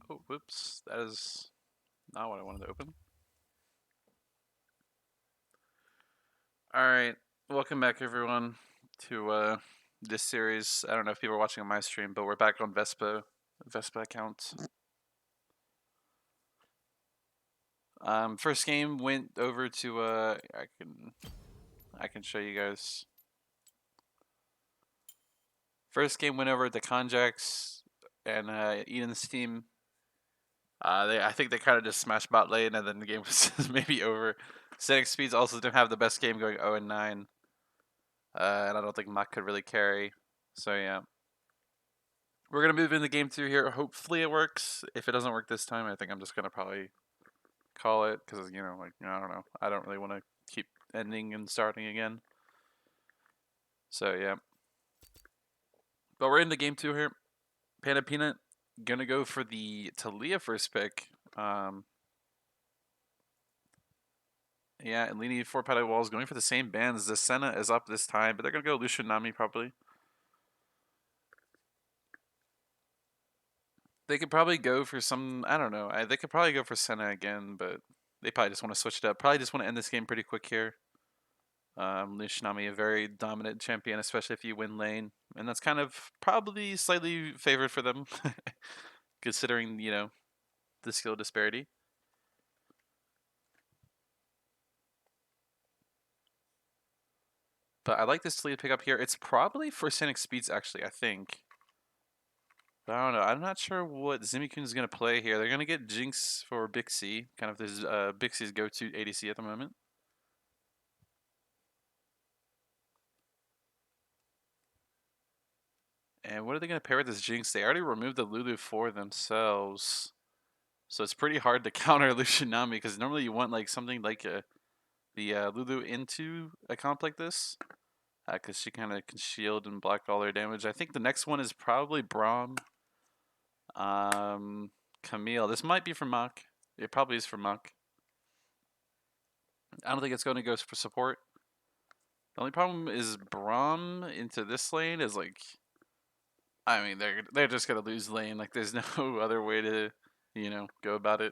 Oh, whoops. That is not what I wanted to open. Alright. Welcome back, everyone, to this series. I don't know if people are watching on my stream, but we're back on Vespa account. First game went over to I can show you guys. First game went over to Conjax and Eden's team. I think they kind of just smashed bot lane, and then the game was maybe over. Setting Speeds also didn't have the best game, going 0-9, and I don't think Mach could really carry. So yeah, we're gonna move into game 2 here. Hopefully it works. If it doesn't work this time, I think I'm just gonna probably call it because I don't know. I don't really want to keep ending and starting again. So yeah, but we're into game 2 here. Panda Peanut gonna go for the Talia first pick. Yeah, and Leanie 4 padded walls going for the same bands. The Senna is up this time, but they're gonna go Lucian Nami probably. They could probably go for some. I don't know. They could probably go for Senna again, but they probably just want to switch it up. Probably just want to end this game pretty quick here. Lucian Nami, a very dominant champion, especially if you win lane, and that's kind of probably slightly favored for them, considering the skill disparity. But I like this lead pick up here. It's probably for Scenic Speeds, actually, I think. But I don't know. I'm not sure what Zimikun is going to play here. They're going to get Jinx for Bixie. Kind of this Bixie's go-to ADC at the moment. And what are they going to pair with this Jinx? They already removed the Lulu for themselves. So it's pretty hard to counter Lucian Nami because normally you want like something like the Lulu into a comp like this. Because she kind of can shield and block all their damage. I think the next one is probably Braum. Camille. This might be for Mach. It probably is for Mach. I don't think it's going to go for support. The only problem is Braum into this lane is like, I mean, they're just gonna lose lane. Like, there's no other way to, go about it.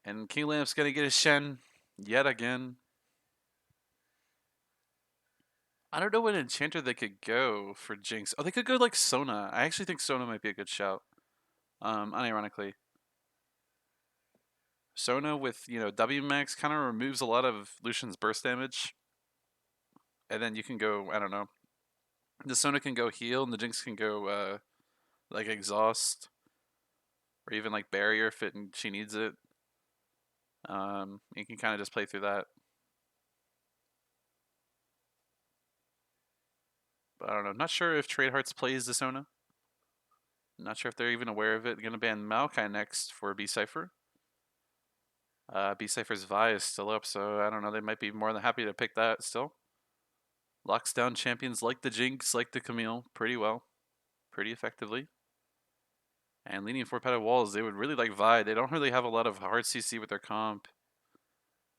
And King Lamp's gonna get a Shen yet again. I don't know what enchanter they could go for Jinx. Oh, they could go like Sona. I actually think Sona might be a good shout. Unironically, Sona with W max kind of removes a lot of Lucian's burst damage, and then you can go. I don't know. The Sona can go heal, and the Jinx can go like exhaust, or even like barrier if she needs it. You can kind of just play through that. But I don't know. Not sure if Trade Hearts plays the Sona. Not sure if they're even aware of it. Gonna ban Maokai next for B Cipher. B Cipher's Vi is still up, so I don't know. They might be more than happy to pick that still. Locks down champions like the Jinx, like the Camille, pretty well, pretty effectively. And leaning 4 padded walls, they would really like Vi. They don't really have a lot of hard CC with their comp.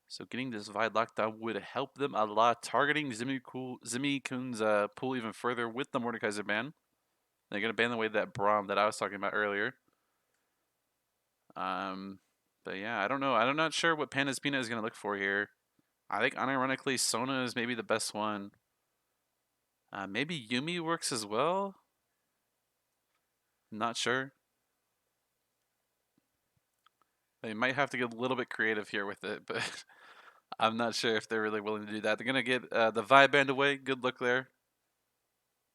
So getting this Vi lockdown would help them a lot. Targeting Zimi-kun's pool even further with the Mordekaiser ban. They're going to ban away that Braum that I was talking about earlier. But yeah, I don't know. I'm not sure what Panda's Peanut is going to look for here. I think unironically Sona is maybe the best one. Maybe Yumi works as well. Not sure. They might have to get a little bit creative here with it, but I'm not sure if they're really willing to do that. They're going to get the Vi banned away. Good look there.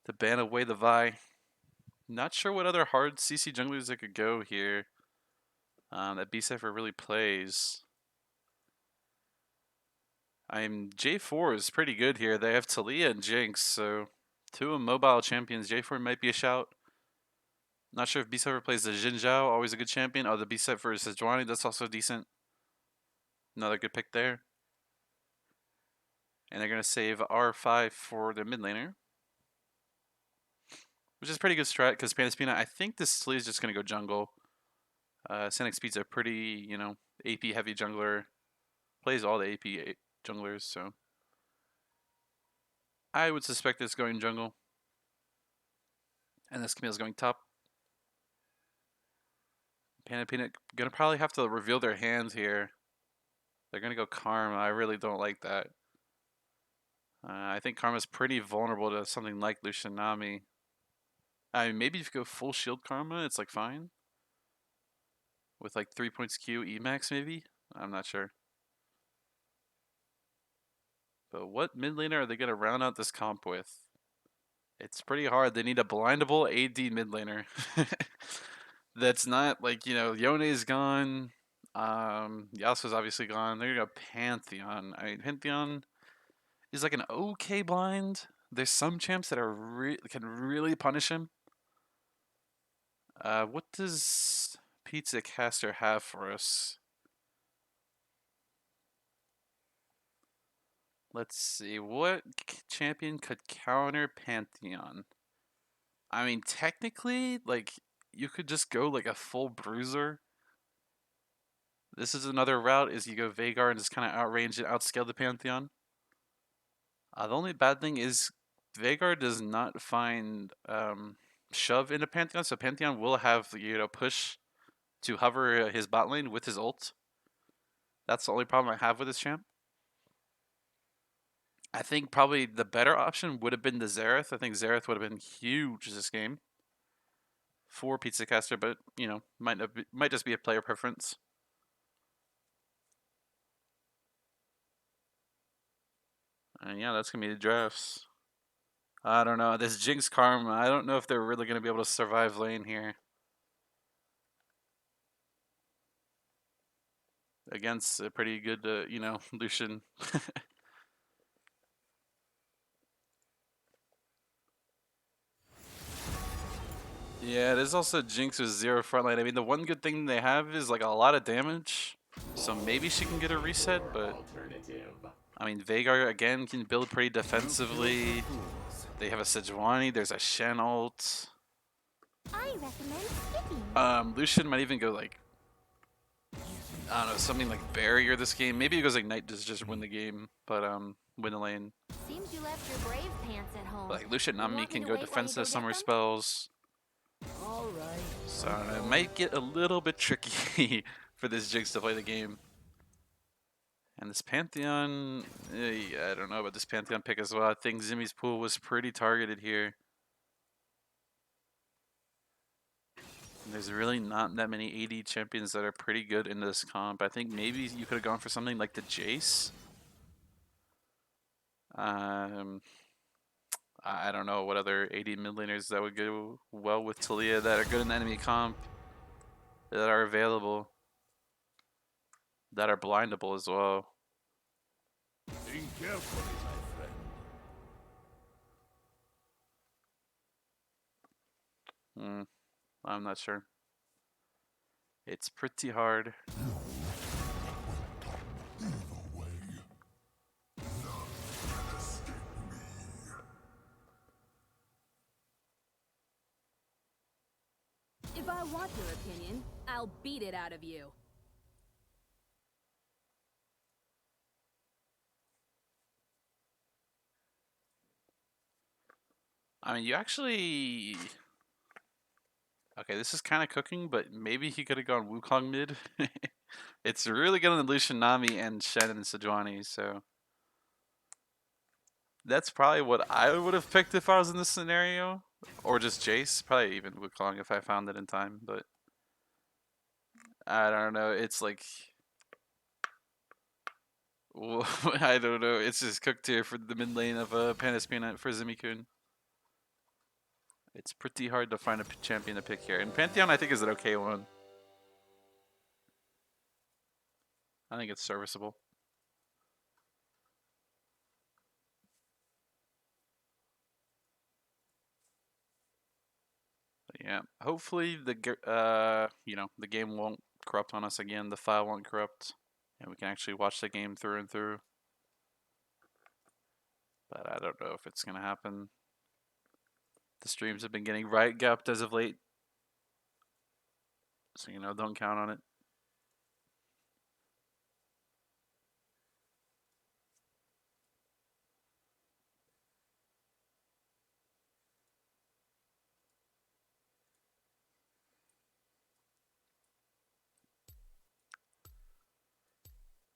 To ban away the Vi. Not sure what other hard CC junglers they could go here. That B Cypher really plays. J4 is pretty good here. They have Talia and Jinx, so two mobile champions. J4 might be a shout. Not sure if B Cypher plays the Jin Zhao, always a good champion. Oh, the B Cypher is Sejuani, that's also decent. Another good pick there. And they're going to save R5 for the mid laner. Which is pretty good strat because Panaspina, I think this Talia is just going to go jungle. Scenic Speed's a pretty, AP heavy jungler. Plays all the AP junglers, so I would suspect it's going jungle. And this Camille's going top. Panda Peanut gonna probably have to reveal their hands here. They're gonna go Karma. I really don't like that. I think Karma's pretty vulnerable to something like Lucianami. I mean, maybe if you go full shield Karma, it's like fine. With like 3 points Q, Emax maybe? I'm not sure. But what mid laner are they gonna round out this comp with? It's pretty hard. They need a blindable AD mid laner. That's not like, Yone's gone. Yasuo's obviously gone. They're gonna go Pantheon. I mean, Pantheon is like an okay blind. There's some champs that can really punish him. What does Pizza Caster have for us? Let's see. What champion could counter Pantheon? I mean, technically, like, you could just go like a full bruiser. This is another route, is you go Veigar and just kind of outrange and outscale the Pantheon. The only bad thing is Veigar does not find shove into Pantheon, so Pantheon will have, push to hover his bot lane with his ult. That's the only problem I have with this champ. I think probably the better option would have been the Xerath. I think Xerath would have been huge this game for Pizza Caster, but might just be a player preference. And yeah, that's gonna be the drafts. I don't know. This Jinx Karma, I don't know if they're really gonna be able to survive lane here against a pretty good, Lucian. Yeah, there's also Jinx with 0 frontline. I mean, the one good thing they have is like a lot of damage, so maybe she can get a reset. But I mean, Veigar again can build pretty defensively. They have a Sejuani. There's a Shen ult. I recommend skipping. Lucian might even go like, I don't know, something like barrier this game. Maybe he goes like Knight to just win the game, but win the lane. Seems you left your brave pants at home. But like Lucian Nami can go defensive summer them? spells. Alright. So I don't know, it might get a little bit tricky for this Jinx to play the game. And this Pantheon, I don't know about this Pantheon pick as well. I think Zimmy's pool was pretty targeted here. There's really not that many AD champions that are pretty good in this comp. I think maybe you could have gone for something like the Jace. I don't know what other AD mid laners that would go well with Talia that are good in the enemy comp, that are available, that are blindable as well. Think carefully, my friend. I'm not sure. It's pretty hard. If I want your opinion, I'll beat it out of you. I mean, you actually... Okay, this is kind of cooking, but maybe he could have gone Wukong mid. It's really good on the Lucian Nami and Shen and Sejuani, so... That's probably what I would have picked if I was in this scenario. Or just Jace. Probably even Wukong if I found it in time, but... I don't know, it's like... I don't know, it's just cooked here for the mid lane of Panda Peanut for Zimmy-kun. It's pretty hard to find a champion to pick here. And Pantheon, I think, is an okay one. I think it's serviceable. But yeah, hopefully the the game won't corrupt on us again. The file won't corrupt, and we can actually watch the game through and through. But I don't know if it's gonna happen. The streams have been getting right gapped as of late, so don't count on it.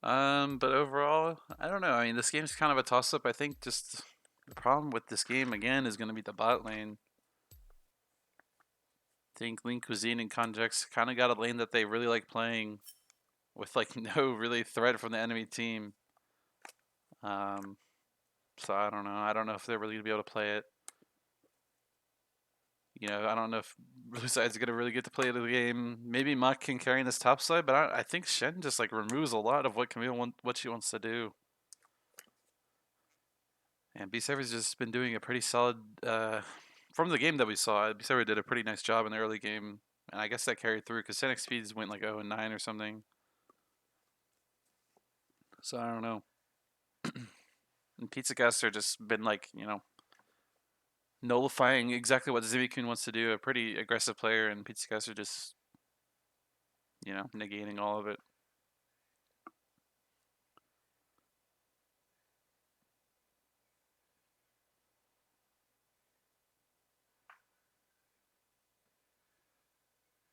But overall, I don't know. I mean, this game's kind of a toss-up. I think just the problem with this game again is going to be the bot lane. I think Lean Cuisine and Conjex kind of got a lane that they really like playing, with like no really threat from the enemy team. Um, so I don't know. I don't know if they're really gonna be able to play it. I don't know if Blue Side's gonna really get to play the game. Maybe Mach can carry in this top side, but I think Shen just like removes a lot of what what she wants to do. And B7's just been doing a pretty solid. From the game that we saw, B7 did a pretty nice job in the early game, and I guess that carried through because Senex speeds went like 0 and 9 or something. So I don't know. And Pizza Caster just been like nullifying exactly what Zimikun wants to do. A pretty aggressive player, and Pizza Caster just negating all of it.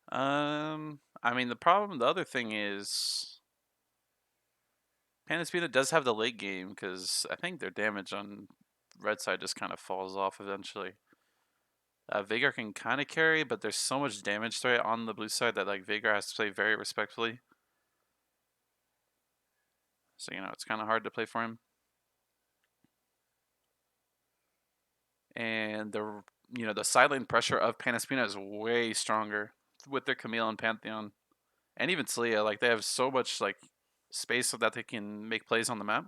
I mean, the other thing is, Panda does have the late game because I think their damage on red side just kind of falls off eventually. Veigar can kind of carry, but there's so much damage threat on the blue side that like Veigar has to play very respectfully. So it's kind of hard to play for him. And the side lane pressure of Panaspina is way stronger with their Camille and Pantheon, and even Celia. Like they have so much like space so that they can make plays on the map,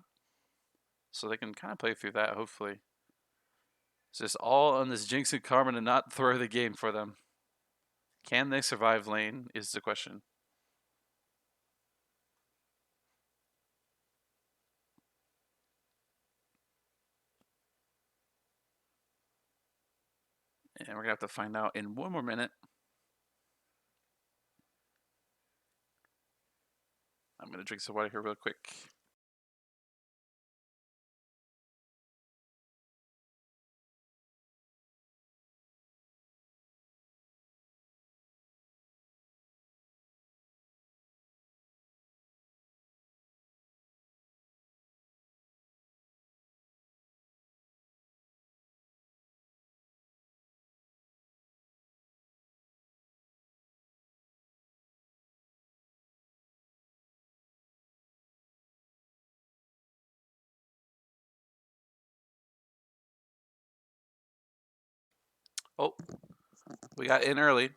so they can kind of play through that. Hopefully, it's just all on this Jinx and Karma to not throw the game for them. Can they survive lane is the question. And we're gonna have to find out in one more minute. I'm gonna drink some water here real quick. Oh, we got in early.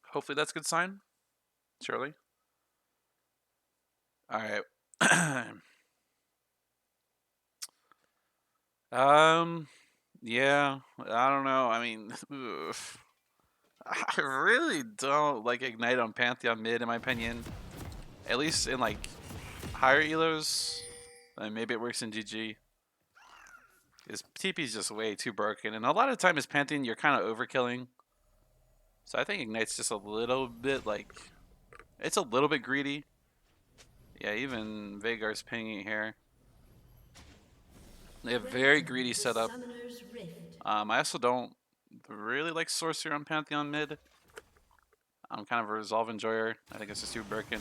Hopefully that's a good sign. Surely. All right. Yeah, I don't know. I mean, I really don't like Ignite on Pantheon mid, in my opinion. At least in like higher elos. Maybe it works in GG. His TP is just way too broken, and a lot of the time his Pantheon you're kind of overkilling. So I think Ignite's just a little bit like, it's a little bit greedy. Yeah, even Veigar's pinging here. They have very greedy setup. I also don't really like Sorcerer on Pantheon mid. I'm kind of a Resolve enjoyer. I think it's just too broken.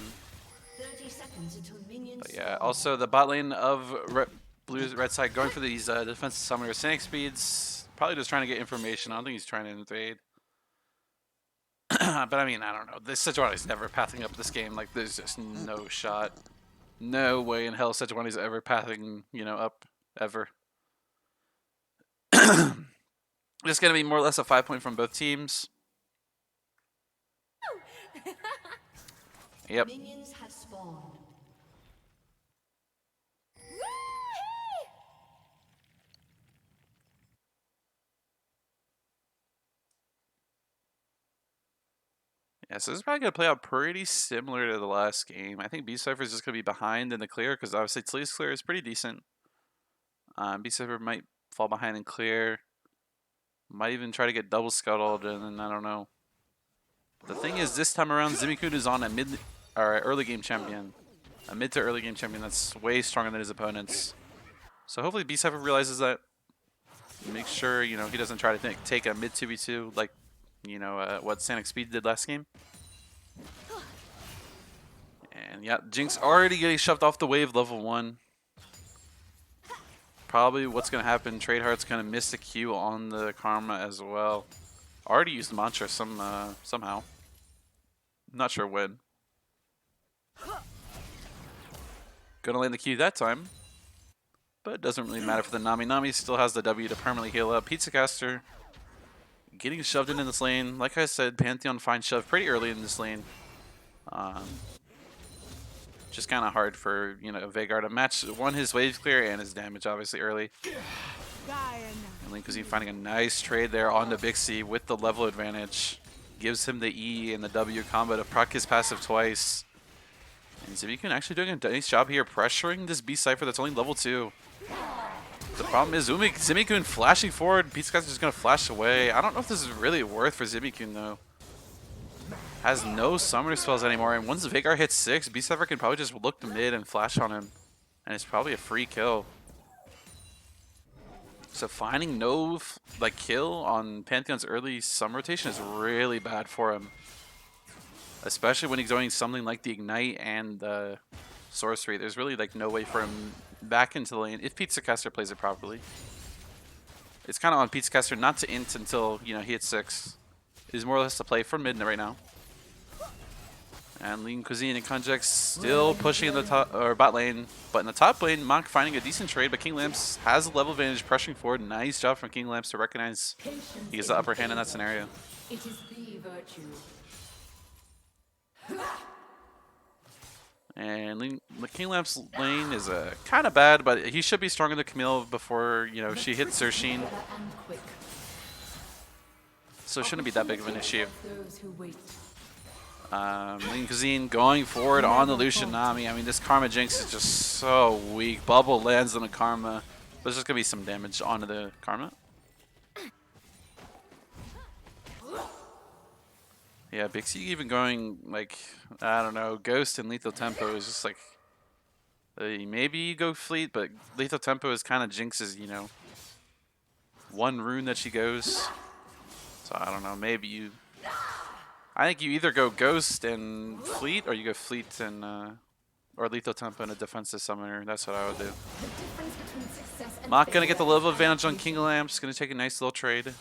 30 seconds until minions But yeah, spawn. also the bot lane of red side going for these defensive summoner Cynic speeds. Probably just trying to get information. I don't think he's trying to invade. But I mean, I don't know. This Sejuani's never pathing up this game. Like, there's just no shot. No way in hell Sejuani's ever pathing, up. Ever. Just going to be more or less a 5-point from both teams. Yep. Minions have spawned. Yeah, so this is probably going to play out pretty similar to the last game. I think B-Cypher is just going to be behind in the clear because obviously Tlee's clear is pretty decent. B-Cypher might fall behind in clear. Might even try to get double scuttled, and then I don't know. The thing is, this time around, Zimikun is on a early game champion. A mid to early game champion that's way stronger than his opponents. So hopefully B-Cypher realizes that. Make sure, he doesn't try to take a mid 2v2 like, what Sanic Speed did last game. And yeah, Jinx already getting shoved off the wave, level 1. Probably what's going to happen, Tradeheart's going to miss the Q on the Karma as well. Already used the mantra somehow. Not sure when. Gonna land the Q that time. But it doesn't really matter for the Nami. Nami still has the W to permanently heal up. Pizza Caster getting shoved in this lane. Like I said, Pantheon finds shove pretty early in this lane. Just kind of hard for, you know, Veigar to match one, his wave clear and his damage obviously early. And Linkuzine finding a nice trade there on the Big C with the level advantage. Gives him the E and the W combo to proc his passive twice. And Zimikun actually doing a nice job here pressuring this B Cypher that's only level 2. The problem is Zimikun flashing forward. Pizza Caster just going to flash away. I don't know if this is really worth for Zimikun though. Has no summoner spells anymore, and once Veigar hits 6, B Cypher can probably just look to mid and flash on him. And it's probably a free kill. So finding no kill on Pantheon's early sum rotation is really bad for him. Especially when he's doing something like the Ignite and the Sorcery. There's really no way for him back into the lane if Pizza Caster plays it properly. It's kind of on Pizza Caster not to int until, you know, he hits 6. He's more or less to play for mid right now. And Leanie and Conjex still pushing in the top or bot lane, but in the top lane, Monk finding a decent trade. But King Lamps has a level advantage, pressuring forward. Nice job from King Lamps to recognize he has the upper hand in that scenario. It is the virtue. And King Lamps lane is kind of bad, but he should be stronger than Camille before, you know, she hits Sershin. So it shouldn't be that big of an issue. Leanie going forward on the Lucian Nami. I mean, this Karma Jinx is just so weak. Bubble lands on the Karma. There's just going to be some damage onto the Karma. Yeah, Big C even going, I don't know, Ghost and Lethal Tempo is just maybe you go Fleet, but Lethal Tempo is kind of Jinx's, you know, one rune that she goes. So I don't know, maybe you... I think you either go Ghost and Fleet, or you go Fleet and, or Lethal Tempo and a defensive summoner. That's what I would do. Not gonna get the level advantage on King Lamps. Gonna take a nice little trade.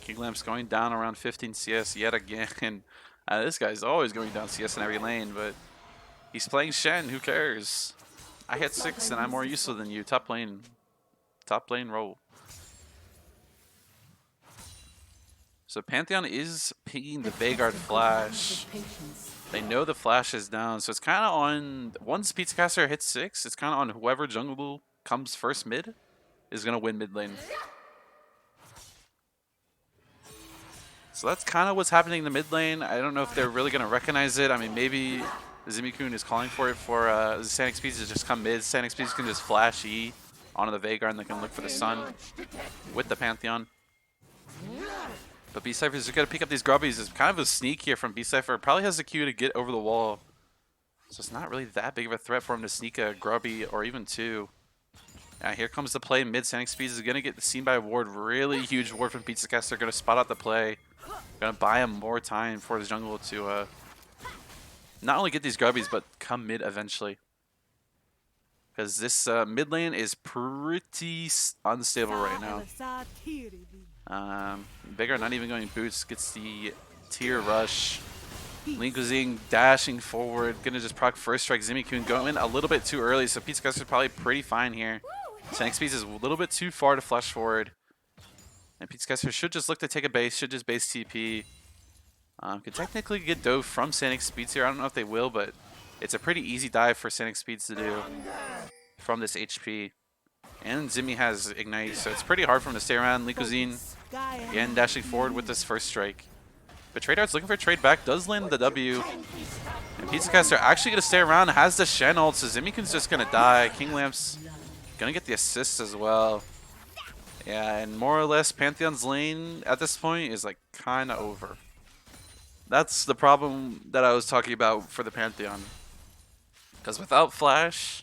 King Lamps going down around 15 CS yet again. This guy's always going down CS in every lane, but he's playing Shen. Who cares? I hit 6 and I'm more useful than you. Top lane roll. So Pantheon is pinging the Veigar flash. They know the flash is down, so it's kind of on... Once Pizza Caster hits 6, it's kind of on whoever jungle comes first mid is going to win mid lane. So that's kind of what's happening in the mid lane. I don't know if they're really going to recognize it. I mean, maybe Zimikun is calling for it for Sanic Speeds to just come mid. Sanic Speeds can just flash E onto the Veigar and they can look for the Sun with the Pantheon. But B Cypher is going to pick up these grubbies. It's kind of a sneak here from B Cypher. Probably has the Q to get over the wall. So it's not really that big of a threat for him to sneak a grubby or even 2. Here comes the play. Mid Sanic Speeds is going to get seen by a ward. Really huge ward from Pizza Caster. Going to spot out the play. Going to buy him more time for his jungle to not only get these grubbies, but come mid eventually. Because this mid lane is pretty unstable right now. Veigar not even going boots, gets the tier rush. Leanie dashing forward, gonna just proc first strike. Zimikun going a little bit too early, so Pizza Caster is probably pretty fine here. Sanic Speeds is a little bit too far to flash forward. And Pizza Caster should just look to take a base, should just base TP. Could technically get dove from Sanic Speeds here. I don't know if they will, but it's a pretty easy dive for Sanic Speeds to do from this HP. And Zimmy has Ignite, so it's pretty hard for him to stay around. Leanie again dashing forward with this first strike. But Tradeheart's looking for a trade back, does land the W. And Pizza Caster actually going to stay around, has the Shen ult, so Zimikun's just going to die. King Lamps going to get the assist as well. Yeah, and more or less Pantheon's lane at this point is kind of over. That's the problem that I was talking about for the Pantheon. Because without Flash,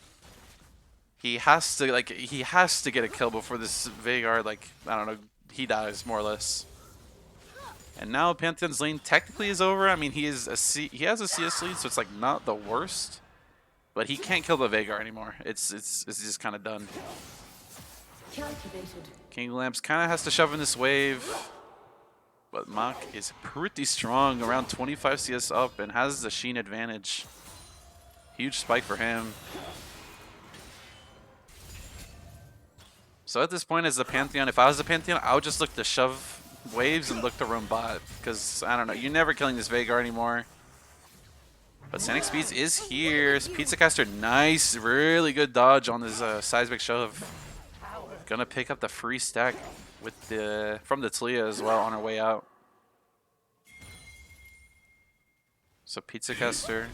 he has to get a kill before this Veigar, I don't know, he dies more or less. And now Pantheon's lane technically is over. I mean, he has a CS lead, so it's like not the worst. But he can't kill the Veigar anymore. It's just kind of done. Calculated. King Lamps kind of has to shove in this wave. But Mach is pretty strong, around 25 CS up, and has the Sheen advantage. Huge spike for him. So at this point, as the Pantheon, if I was the Pantheon, I would just look to shove waves and look to roam bot. Because, I don't know, you're never killing this Veigar anymore. But Sonic Speeds is here. Pizza Caster, nice, really good dodge on his seismic shove. Gonna pick up the free stack with from the Talia as well on her way out. So Pizza Caster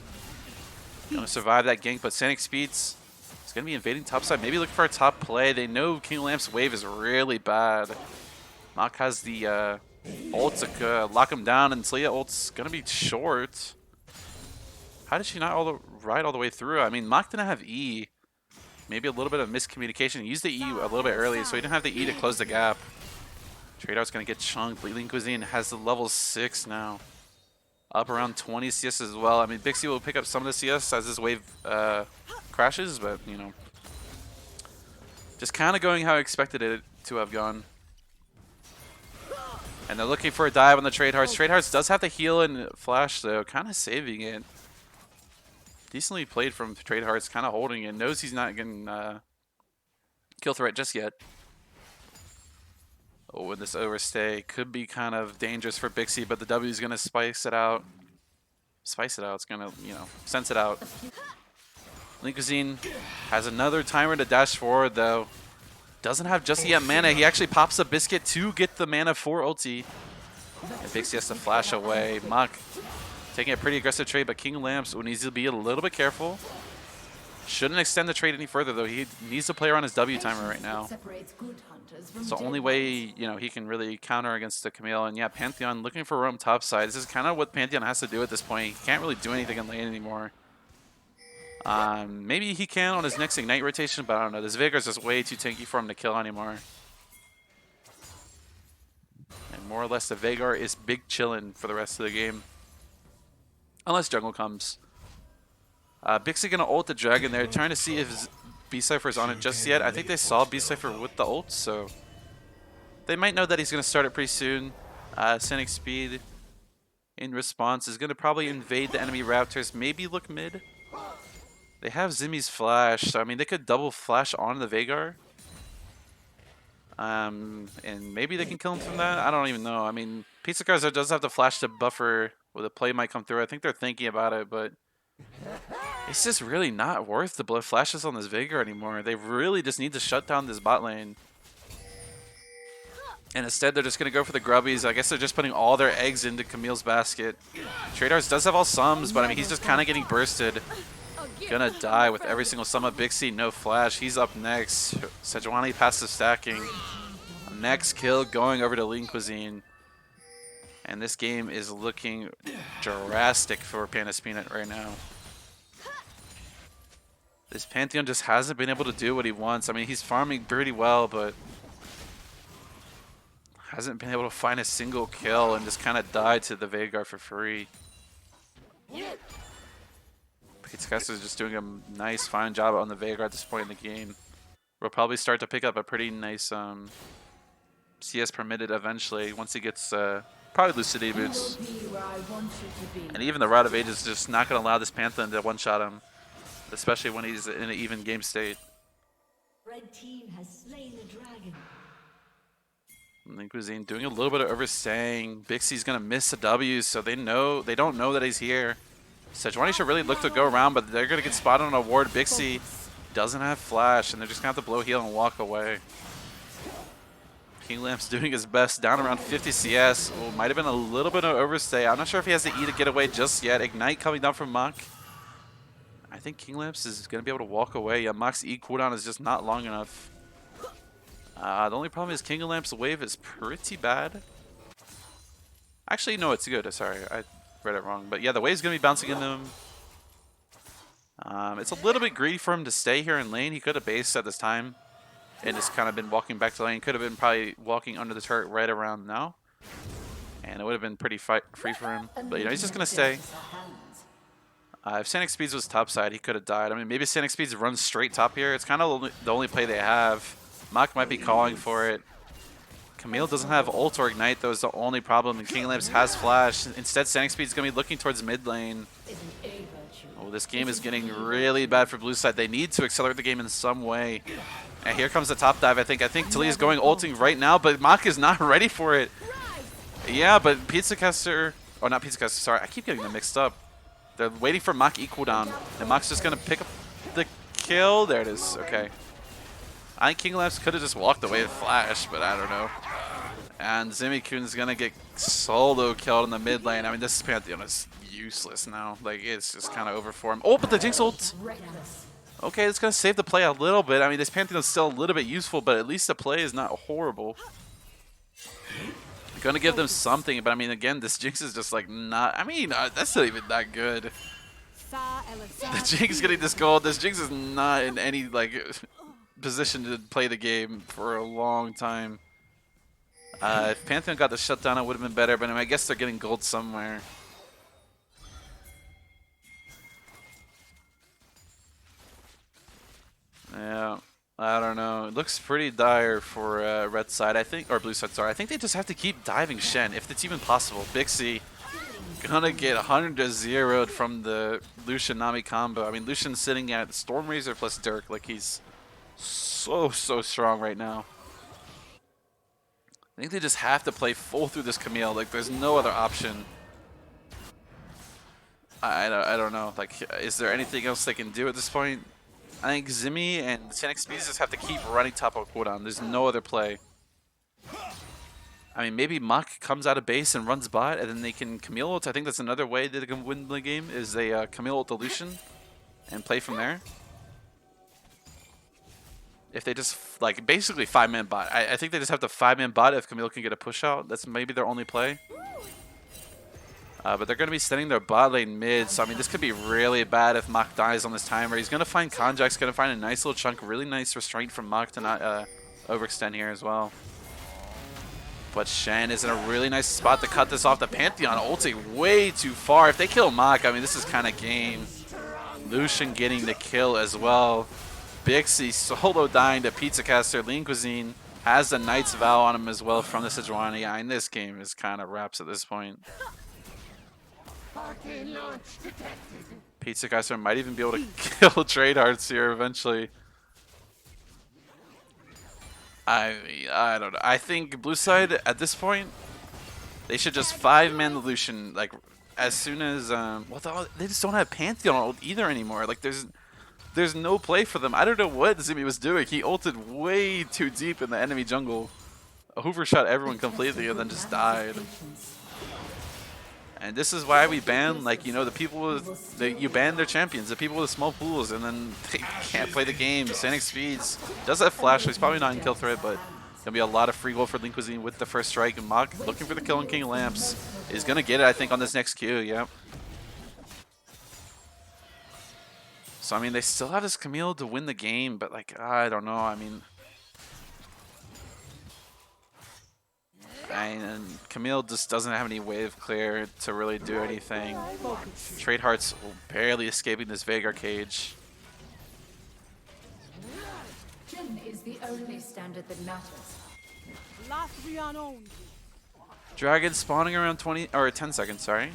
gonna survive that gank, but Sonic Speeds is gonna be invading topside. Maybe looking for a top play. They know King Lamp's wave is really bad. Mach has the ult to lock him down, and Talia ult's gonna be short. How did she not ride all the way through? I mean, Mach didn't have E. Maybe a little bit of miscommunication. He used the E a little bit early, so he didn't have the E to close the gap. Tradeout's going to get chunked. Leanie Cuisine has the level 6 now. Up around 20 CS as well. I mean, Bixie will pick up some of the CS as this wave crashes, but, you know. Just kind of going how I expected it to have gone. And they're looking for a dive on the Trade Hearts. Trade Hearts does have the heal and flash, though. Kind of saving it. Decently played from Trade Hearts, kind of holding it. Knows he's not getting kill threat just yet. Oh, and this overstay could be kind of dangerous for Bixie, but the W is going to spice it out. Spice it out. It's going to, you know, sense it out. Leanie Cuisine has another timer to dash forward, though. Doesn't have just yet mana. He actually pops a biscuit to get the mana for ulti. And Bixie has to flash away. Mach taking a pretty aggressive trade, but King Lamps needs to be a little bit careful. Shouldn't extend the trade any further, though. He needs to play around his W timer right now. It's the only way, you know, he can really counter against the Camille. And yeah, Pantheon looking for roam topside. This is kind of what Pantheon has to do at this point. He can't really do anything in lane anymore. Maybe he can on his next Ignite rotation, but I don't know. This Veigar's just way too tanky for him to kill anymore. And more or less, the Veigar is big chillin' for the rest of the game. Unless jungle comes. Bixie gonna ult the dragon there, trying to see if B-Cypher's on it just yet. I think they saw B-Cypher with the ult, so they might know that he's gonna start it pretty soon. Sonic Speed, in response, is gonna probably invade the enemy Raptors, maybe look mid. They have Zimmy's flash, so I mean they could double flash on the Veigar. And maybe they can kill him from that. I don't even know. I mean, Pizza Caster does have the flash to buffer where the play might come through. I think they're thinking about it, but it's just really not worth the blood flashes on this Veigar anymore. They really just need to shut down this bot lane. And instead, they're just going to go for the grubbies. I guess they're just putting all their eggs into Camille's basket. Tradears does have all sums, but I mean, he's just kind of getting bursted. Gonna die with every single sum of Bixie, no flash. He's up next. Sejuani passive stacking. Next kill going over to Leanie Cuisine. And this game is looking drastic for Panda Peanut right now. This Pantheon just hasn't been able to do what he wants. I mean, he's farming pretty well, but hasn't been able to find a single kill and just kind of died to the Veigar for free. Pizza is just doing a nice, fine job on the Veigar at this point in the game. We'll probably start to pick up a pretty nice CS permitted eventually once he gets probably Lucidity boots. And even the Rod of Ages is just not going to allow this Pantheon to one-shot him, especially when he's in an even game state. Red team has slain the dragon. Leanie Cuisine doing a little bit of overstaying. Bixie's going to miss a W, so they don't know that he's here. Sejuani should really look to go around, but they're going to get spotted on a ward. Bixie doesn't have flash, and they're just going to have to blow heal and walk away. King Lamp's doing his best, down around 50 CS. Oh, might have been a little bit of overstay. I'm not sure if he has the E to get away just yet. Ignite coming down from Mach. I think King Lamps is going to be able to walk away. Yeah, Mach's E cooldown is just not long enough. The only problem is King Lamp's wave is pretty bad. Actually, no, it's good. Sorry, I read it wrong. But yeah, the wave's going to be bouncing into him. It's a little bit greedy for him to stay here in lane. He could have based at this time and just kind of been walking back to lane. Could have been probably walking under the turret right around now. And it would have been pretty free for him. But, you know, he's just going to stay. If Sonic Speeds was top side, he could have died. I mean, maybe Sonic Speeds runs straight top here. It's kind of the only play they have. Mach might be calling for it. Camille doesn't have ult or ignite, though, is the only problem. And King Lamps has flash. Instead, Sonic Speed's going to be looking towards mid lane. Oh, this game is getting really bad for blue side. They need to accelerate the game in some way. And here comes the top dive, I think. I think Talia's going ulting right now, but Mach is not ready for it. Yeah, but Pizza Caster... Oh, not Pizza Caster, sorry. I keep getting them mixed up. They're waiting for Mach equal down. And Mach's just going to pick up the kill. There it is. Okay. I think King Lamps could have just walked away with flash, but I don't know. And Zimmy-kun's going to get solo killed in the mid lane. I mean, this Pantheon is useless now. Like, it's just kind of over for him. Oh, but the Jinx ult! Okay, it's going to save the play a little bit. I mean, this Pantheon's still a little bit useful, but at least the play is not horrible. Going to give them something, but I mean, again, this Jinx is just like not... I mean, that's not even that good. The Jinx getting this gold. This Jinx is not in any, like, position to play the game for a long time. If Pantheon got the shutdown, it would have been better, but I mean, I guess they're getting gold somewhere. Yeah, I don't know. It looks pretty dire for red side, I think, or blue side, sorry. I think they just have to keep diving Shen, if it's even possible. Bixie gonna get 100-0'd from the Lucian Nami combo. I mean, Lucian's sitting at Storm Razor plus Dirk. Like, he's so strong right now. I think they just have to play full through this Camille. Like, there's no other option. I don't know. Like, is there anything else they can do at this point? I think Zimmy and Sonic Speeds just have to keep running top of cooldown. There's no other play. I mean, maybe Mach comes out of base and runs bot, and then they can Camille ult. I think that's another way that they can win the game, is they Camille ult the Lucian and play from there. If they just, like, basically 5-man bot. I think they just have to 5-man bot if Camille can get a push out. That's maybe their only play. But they're going to be sending their bot lane mid, so I mean, this could be really bad if Mach dies on this timer. He's going to find Konjak's going to find a nice little chunk, really nice restraint from Mach to not overextend here as well. But Shen is in a really nice spot to cut this off. The Pantheon ulting way too far. If they kill Mach, I mean, this is kind of game. Lucian getting the kill as well. Bixie solo dying to Pizza Caster. Lean Cuisine has the Knight's Vow on him as well from the Sejuani. Yeah, and this game is kind of wraps at this point. Pizza Caster might even be able to kill Trade Hearts here eventually. I don't know. I think blue side at this point, they should just 5-man the Lucian. Like, as soon as well, they just don't have Pantheon ult either anymore. Like, there's no play for them. I don't know what Zimmy was doing. He ulted way too deep in the enemy jungle. Hoover shot everyone completely and then just died. And this is why we ban, like, you know, the people with, you ban their champions, the people with small pools, and then they can't play the game. Sonic Speeds does have flash, so he's probably not in kill threat, but gonna be a lot of free goal for Lean Cuisine with the first strike. And Mach looking for the kill on King Lamps is gonna get it, I think, on this next Q. Yeah. So I mean, they still have this Camille to win the game, but like, I don't know. I mean. And Camille just doesn't have any wave clear to really do anything. Trade Hearts barely escaping this Veigar cage. Jim is the only standard that matters. Dragon spawning around 20 or 10 seconds, sorry.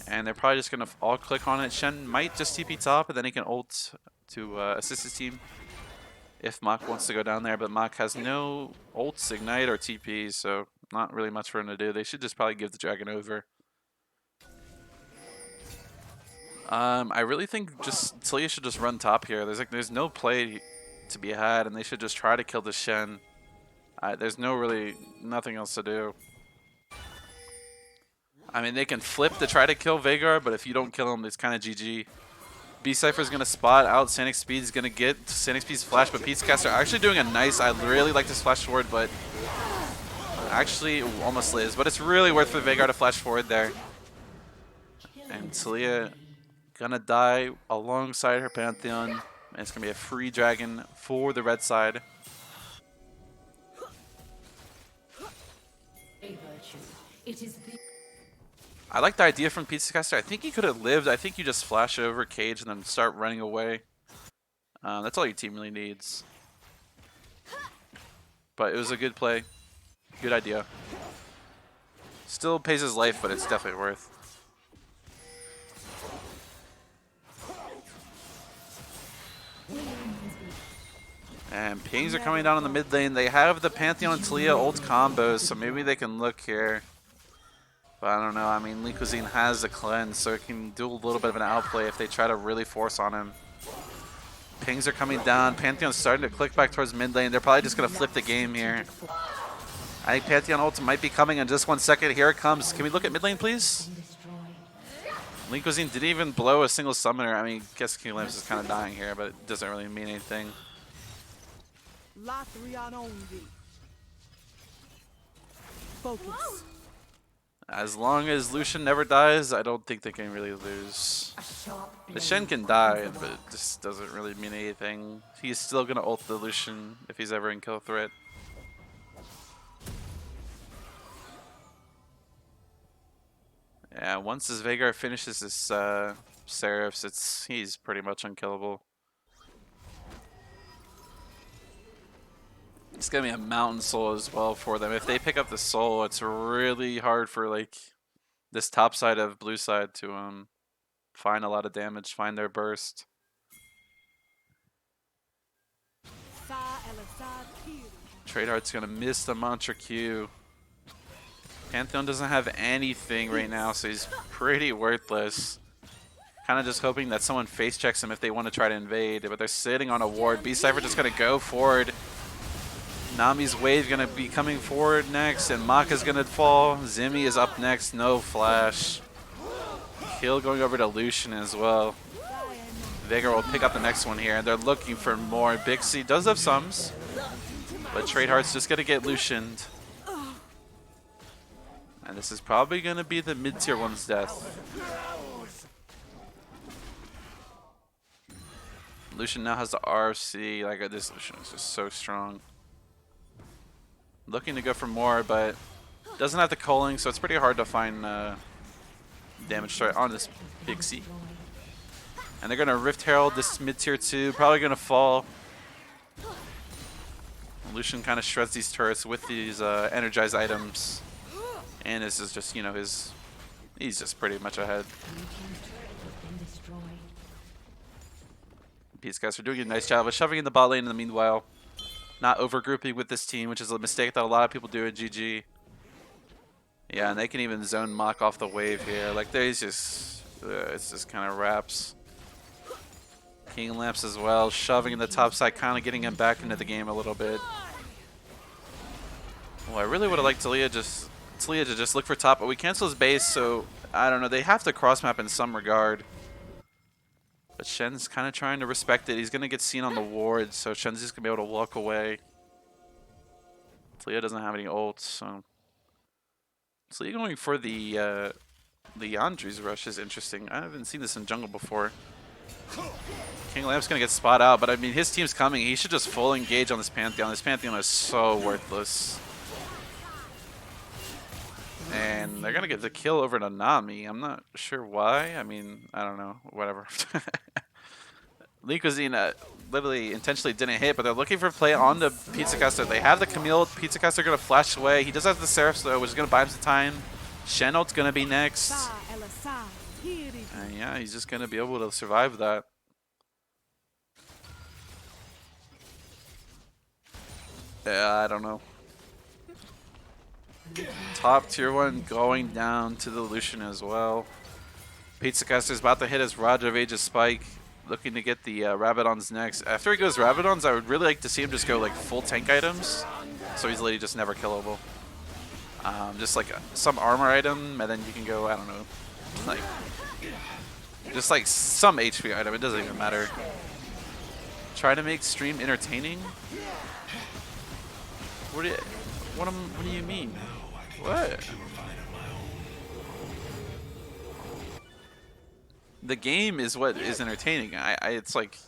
And they're probably just gonna all click on it. Shen might just TP top, and then he can ult to assist his team if Mach wants to go down there. But Mach has no ults, ignite, or TP, so not really much for him to do. They should just probably give the dragon over. I really think just Talia should just run top here. There's no play to be had, and they should just try to kill the Shen. There's nothing else to do. I mean, they can flip to try to kill Veigar, but if you don't kill him, it's kind of GG. B-Cypher's going to spot out. Sonic Speed's going to get Sonic Speed's flash, but Pizza Caster actually doing a nice, I really like this flash forward, but actually almost lives. But it's really worth for Veigar to flash forward there. And Talia gonna die alongside her Pantheon. And it's going to be a free dragon for the red side. It is the I like the idea from Pizza Caster. I think he could have lived. I think you just flash it over Cage and then start running away. That's all your team really needs. But it was a good play. Good idea. Still pays his life, but it's definitely worth. And pings are coming down in the mid lane. They have the Pantheon and Talia ult combos, so maybe they can look here. But I don't know. I mean, Lee Cuisine has a cleanse, so it can do a little bit of an outplay if they try to really force on him. Pings are coming down. Pantheon's starting to click back towards mid lane. They're probably just going to flip the game here. I think Pantheon ult might be coming in just 1 second. Here it comes. Can we look at mid lane, please? Lee Cuisine didn't even blow a single summoner. I mean, I guess King Lamps is kind of dying here, but it doesn't really mean anything. Focus. As long as Lucian never dies, I don't think they can really lose. The Shen can die, but it just doesn't really mean anything. He's still going to ult the Lucian if he's ever in kill threat. Yeah, once this Veigar finishes his Seraphs, he's pretty much unkillable. It's gonna be a mountain soul as well for them. If they pick up the soul, it's really hard for like this top side of blue side to find a lot of damage, find their burst. Tradeheart's gonna miss the mantra Q. Pantheon doesn't have anything right now, so he's pretty worthless. Kind of just hoping that someone face checks him if they want to try to invade, but they're sitting on a ward. B-Cypher just gonna go forward. Nami's wave gonna be coming forward next, and Maka's gonna fall. Zimmy is up next, no flash. Kill going over to Lucian as well. Veigar will pick up the next one here, and they're looking for more. Bixie does have sums, but Tradeheart's just gonna get Lucianed. And this is probably gonna be the mid-tier one's death. Lucian now has the RC. Like this Lucian is just so strong. Looking to go for more, but doesn't have the culling, so it's pretty hard to find damage threat on this Bixie. And they're gonna Rift Herald this mid-tier 2, probably gonna fall. Lucian kind of shreds these turrets with these energized items. And this is just, you know, he's just pretty much ahead. These guys are doing a nice job of shoving in the bot lane in the meanwhile. Not overgrouping with this team, which is a mistake that a lot of people do at GG. Yeah, and they can even zone Mock off the wave here. Like, there's just, it's just kind of wraps. King Lamps as well, shoving in the top side, kind of getting him back into the game a little bit. Well, I really would have liked Talia to just look for top, but we cancel his base, so I don't know. They have to cross map in some regard. But Shen's kind of trying to respect it. He's going to get seen on the ward, so Shen's just going to be able to walk away. Talia doesn't have any ults, so... Talia going for the Andrews rush is interesting. I haven't seen this in jungle before. King Lamp's going to get spot out, but I mean, his team's coming. He should just full engage on this Pantheon. This Pantheon is so worthless. And they're going to get the kill over to Nami. I'm not sure why. I mean, I don't know. Whatever. Lee Cuisine literally intentionally didn't hit, but they're looking for play on the Pizza Caster. They have the Camille. Pizza Caster going to flash away. He does have the Seraphs, though, which is going to buy him some time. Shen ult's going to be next. And yeah, he's just going to be able to survive that. Yeah, I don't know. Top tier 1 going down to the Lucian as well. Pizza Caster's about to hit his Roger of Ages spike. Looking to get the Rabadons next. After he goes Rabadons, I would really like to see him just go like full tank items. So he's literally just never killable. Just like some armor item, and then you can go, I don't know, like just like some HP item. It doesn't even matter. Try to make stream entertaining. What do you mean? What? The game is what is entertaining. It's like,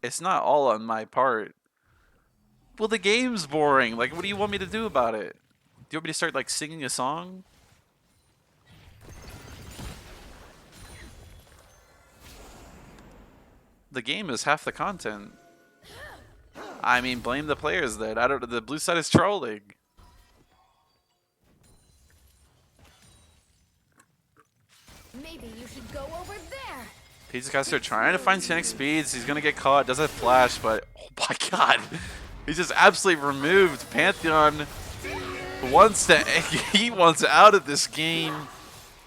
it's not all on my part. Well, the game's boring. Like, what do you want me to do about it? Do you want me to start like singing a song? the game is half the content. I mean, blame the players then. I don't. The blue side is trolling. Maybe you should go over there. Pizza Caster trying to find Sonic speeds. He's gonna get caught. Does have flash, but oh my god, he just absolutely removed Pantheon. Wants to. He wants out of this game.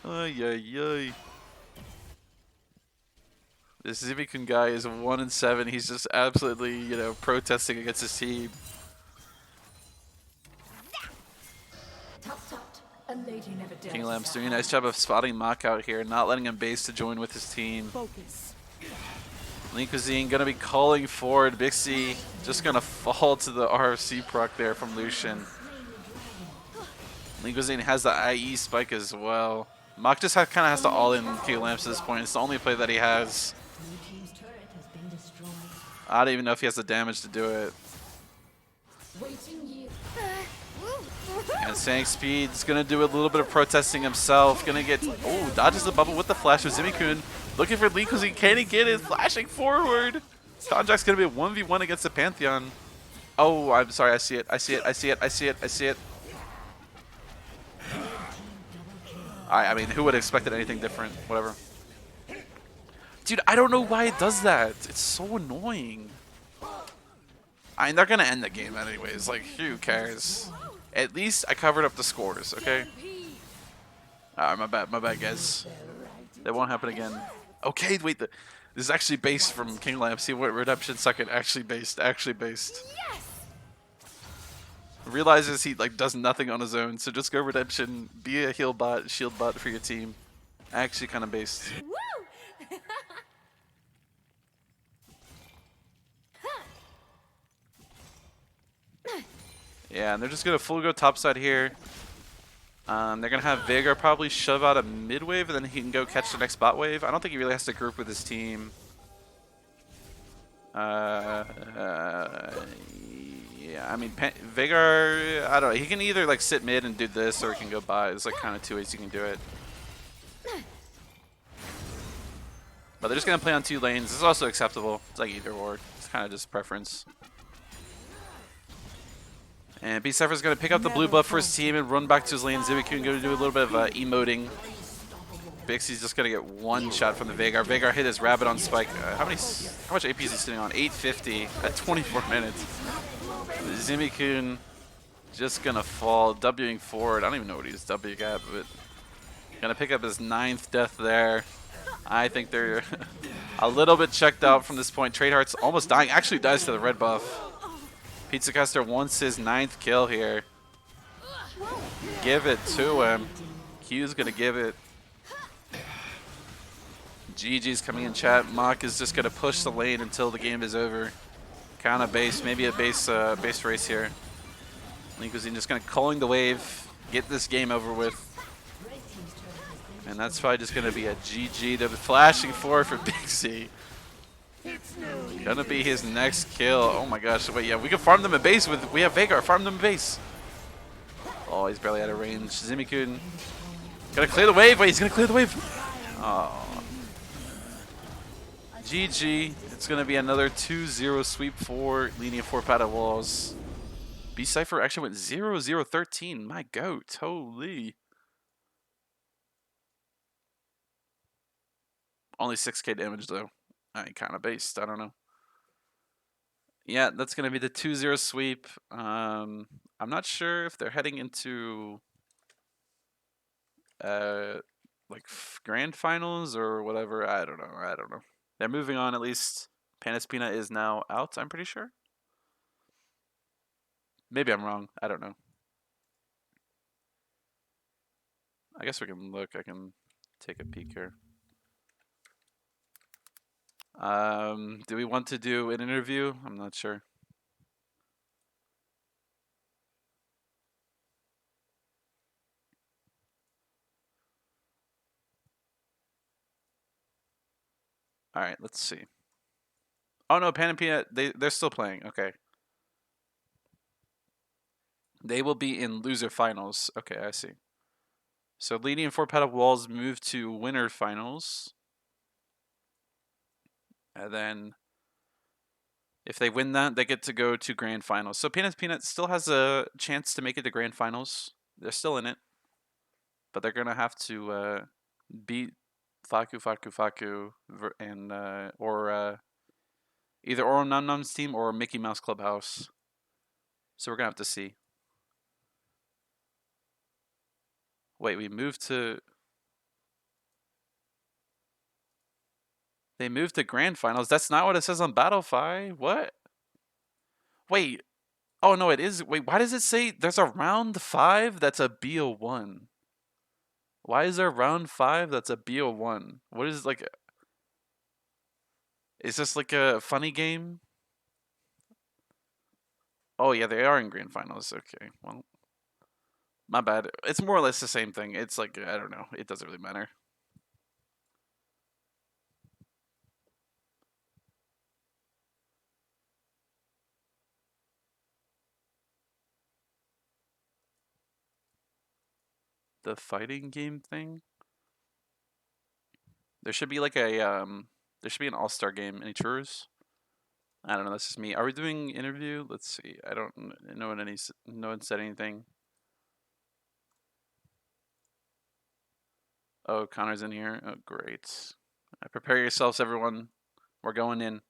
Ay ay ay. This Zimikun guy is 1-7. He's just absolutely, you know, protesting against his team. King Lamb's doing a nice job of spotting Mach out here, not letting him base to join with his team. Lean Cuisine gonna be calling forward. Bixie just gonna fall to the RFC proc there from Lucian. Lean Cuisine has the IE spike as well. Mach just kind of has to all in King Lamps at this point. It's the only play that he has. I don't even know if he has the damage to do it. And Sang Speed's gonna do a little bit of protesting himself. Gonna get dodges the bubble with the flash of Zimikun. Looking for Lee Cuisine. Can he get it? Flashing forward. Konjak's gonna be a 1v1 against the Pantheon. Oh, I'm sorry. I see it. I see it. I see it. I see it. I see it. I mean, who would have expected anything different? Whatever. Dude, I don't know why it does that. It's so annoying. I mean, they're gonna end the game anyways. Like, who cares? At least I covered up the scores, okay? Alright, my bad, guys. That won't happen again. Okay, wait, this is actually based from King Lamp. See what Redemption second actually based. Yes. Realizes he like does nothing on his own, so just go Redemption, be a heal bot, shield bot for your team. Actually kind of based. Woo! Yeah, and they're just gonna full go topside here. They're gonna have Vigor probably shove out a mid wave, and then he can go catch the next bot wave. I don't think he really has to group with his team. Yeah, I mean, Vigor, I don't know. He can either like sit mid and do this, or he can go bot. There's like kind of 2 ways you can do it. But they're just gonna play on 2 lanes. This is also acceptable. It's like either or. It's kind of just preference. And B-Cypher's going to pick up the blue buff for his team and run back to his lane. Zimikun going to do a little bit of emoting. Bixie's just going to get 1 shot from the Vagar. Vagar hit his rabbit on spike. How much AP is he sitting on? 850 at 24 minutes. Zimikun just going to fall, Wing forward. I don't even know what he's W at, but going to pick up his 9th death there. I think they're a little bit checked out from this point. Trade Heart's almost dying. Actually dies to the red buff. Pizza Caster wants his 9th kill here. Give it to him. Q's gonna give it. GG's coming in chat. Mach is just gonna push the lane until the game is over. Kind of base, maybe a base race here. Linkusin just gonna calling the wave, get this game over with. And that's probably just gonna be a GG. They're flashing forward for Bixie. Gonna be his next kill. Oh my gosh. Wait, yeah, we can farm them in base with. We have Vagar. Farm them in base. Oh, he's barely out of range. Zimikun. Gonna clear the wave. Wait, he's gonna clear the wave. Oh. GG. It's gonna be another 2-0 sweep for Leanie 4 Panda walls. B-Cypher actually went 0-0-13. My goat. Holy. Only 6k damage though. I kind of based. I don't know. Yeah, that's going to be the 2-0 sweep. I'm not sure if they're heading into like grand finals or whatever. I don't know. They're moving on at least. Panaspina is now out, I'm pretty sure. Maybe I'm wrong. I don't know. I guess we can look. I can take a peek here. Do we want to do an interview? I'm not sure. All right, let's see. Oh no, Pan and Peanut, they're still playing. Okay. They will be in loser finals. Okay, I see. So Leanie and 4 Panda Walls move to winner finals. And then if they win that, they get to go to grand finals. So Peanut still has a chance to make it to grand finals. They're still in it, but they're gonna have to beat Faku and or either Oro Num Num's team or Mickey Mouse Clubhouse. So we're gonna have to see. Wait, we moved to. They moved to grand finals. That's not what it says on Battlefy. What? Wait. Oh no, it is. Wait, why does it say there's a round 5 that's a BO1? Why is there round 5 that's a BO1? What is like? Is this like a funny game? Oh yeah, they are in grand finals. Okay, well, my bad. It's more or less the same thing. It's like I don't know. It doesn't really matter. The fighting game thing. There should be like a There should be an all-star game. Any tours? I don't know. That's just me. Are we doing interview? Let's see. I don't know when no one said anything. Oh, Connor's in here. Oh, great. Prepare yourselves, everyone. We're going in.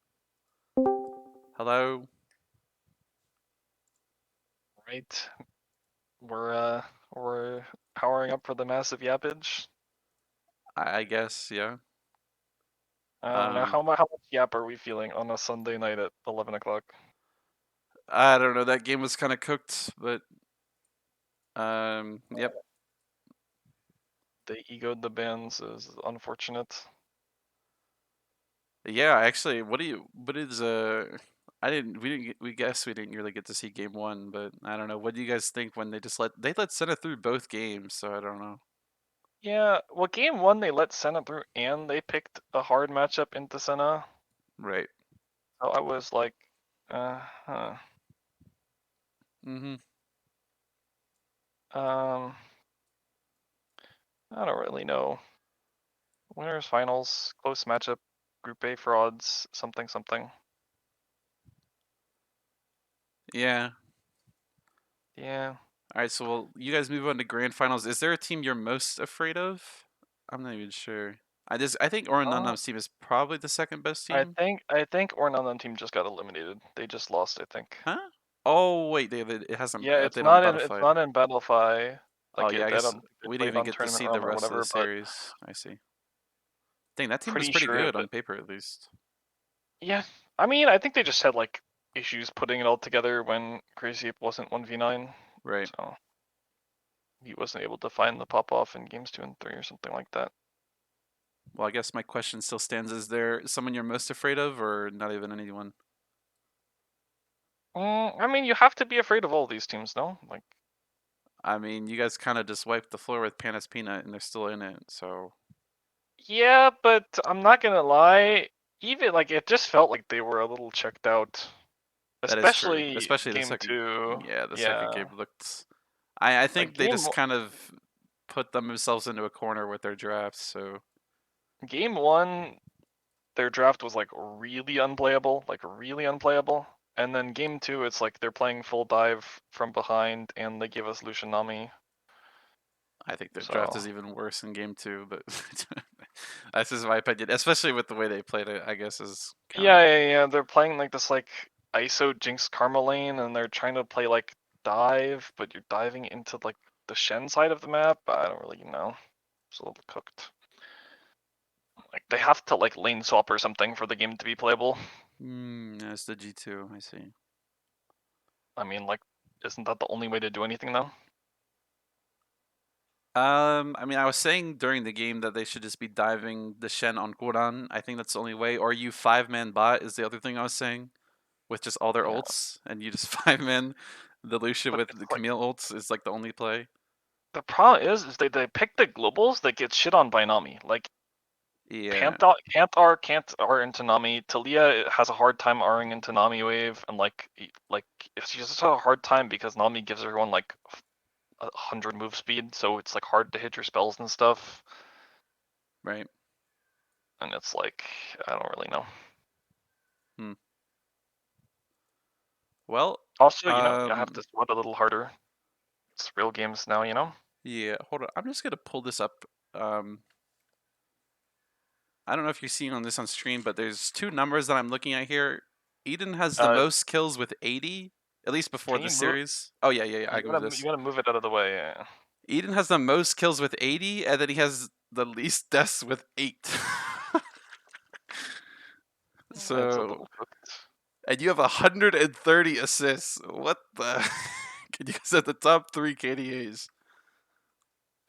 Hello. Right. We're powering up for the massive yappage. I guess yeah. Now how much yap are we feeling on a Sunday night at 11 o'clock? I don't know. That game was kind of cooked, but yep. They egoed the bands is unfortunate. Yeah, actually, what is we guess we didn't really get to see game 1, but I don't know. What do you guys think when they let Senna through both games, so I don't know. Yeah, well, game 1 they let Senna through and they picked a hard matchup into Senna. Right. So I was like, huh. Mhm. I don't really know. Winners finals, close matchup, group A frauds, something something. Yeah. Yeah. All right, so you guys move on to grand finals. Is there a team you're most afraid of? I'm not even sure. I think Orananam's team is probably the second best I team. think Ornanum team just got eliminated. They just lost, I think. Huh? Oh wait, it hasn't Yeah, they don't it's Battlefy. not in Battlefy. Oh Like yeah, I I guess don't think they we didn't played even on get to Tournament see the Realm or rest of the whatever, but series. I see. Dang, that team was pretty pretty sure. good on But paper at least. yeah, I mean, I think they just had like issues putting it all together when Crazy Ape wasn't 1v9, Right. so he wasn't able to find the pop off in games 2 and 3 or something like that. Well, I guess my question still stands. Is there someone you're most afraid of, or not even anyone? I mean, you have to be afraid of all these teams, no? Like, I mean, you guys kind of just wiped the floor with Panis Peanut, and they're still in it. So yeah, but I'm not gonna lie. Even like it just felt like they were a little checked out, that is true. especially Especially the game second. 2. Yeah, the second Yeah, game looked. I like think they just kind of put themselves into a corner with their drafts. So game 1, their draft was like really unplayable, and then game 2, it's like they're playing full dive from behind, and they give us Lucian Nami. I think their draft So is even worse in game 2. But that's just my opinion. Especially with the way they played it, I guess is kind of. yeah, they're playing like this like ISO Jinx Karma lane, and they're trying to play like dive, but you're diving into like the Shen side of the map. I don't really know. It's a little cooked. Like they have to like lane swap or something for the game to be playable. That's the G2. I see. I mean, like, isn't that the only way to do anything though? I mean, I was saying during the game that they should just be diving the Shen on Quran. I think that's the only way. Or you 5-man bot is the other thing I was saying, with just all their Yeah, ults, and you just 5-man the Lucia but with it's the like Camille ults is like the only play. the problem is they pick the globals that get shit on by Nami. Like Yeah, can't R into Nami. Talia has a hard time Ring into Nami wave, and like she just has a hard time because Nami gives everyone like 100 move speed, so it's like hard to hit your spells and stuff. right. And it's like I don't really know. Hmm. Well, Also, you know, you have to sweat a little harder. It's real games now, you know? yeah, hold on. I'm just gonna pull this up. I don't know if you're seeing on this on stream, but there's two numbers that I'm looking at here. Eden has the Uh, most kills with 80, at least before can the you move? series. Oh yeah. I can move You this. gotta move it out of the way. Yeah. Eden has the most kills with 80, and then he has the least deaths with 8. It's a So, little cooked. and you have 130 assists. What the? You guys at the top 3 KDAs.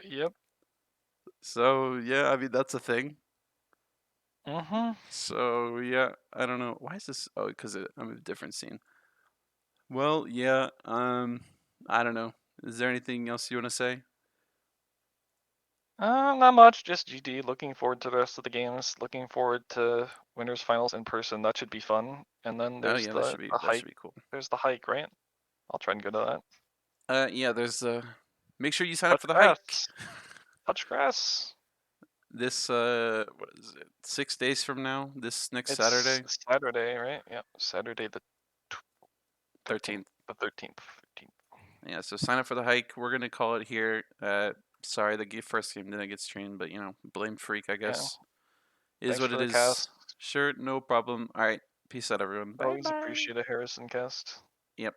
Yep. So yeah, I mean that's a thing. Mm-hmm. So yeah, I don't know. Why is this? Oh, because I'm in a different scene. Well, yeah. I don't know. Is there anything else you want to say? Not much. Just GD. Looking forward to the rest of the games. Looking forward to winners finals in person. That should be fun. And then Oh there's yeah, the that hike. should be cool. There's the hike, right? I'll try and go to that. Yeah. There's Make sure you sign up Touch for the hike. grass. Touch grass. This what is it? 6 days from now. This next It's Saturday, Saturday, right? Yep. Saturday the 13th. 13th. The 13th. Yeah. So sign up for the hike. We're gonna call it here. Sorry, the first game didn't get streamed, but you know, blame Freak, I Yeah. guess. Is Thanks what for it the is. cast. Sure, no problem. All right. Peace out, everyone. Bye Always bye. appreciate a Harrison cast. Yep.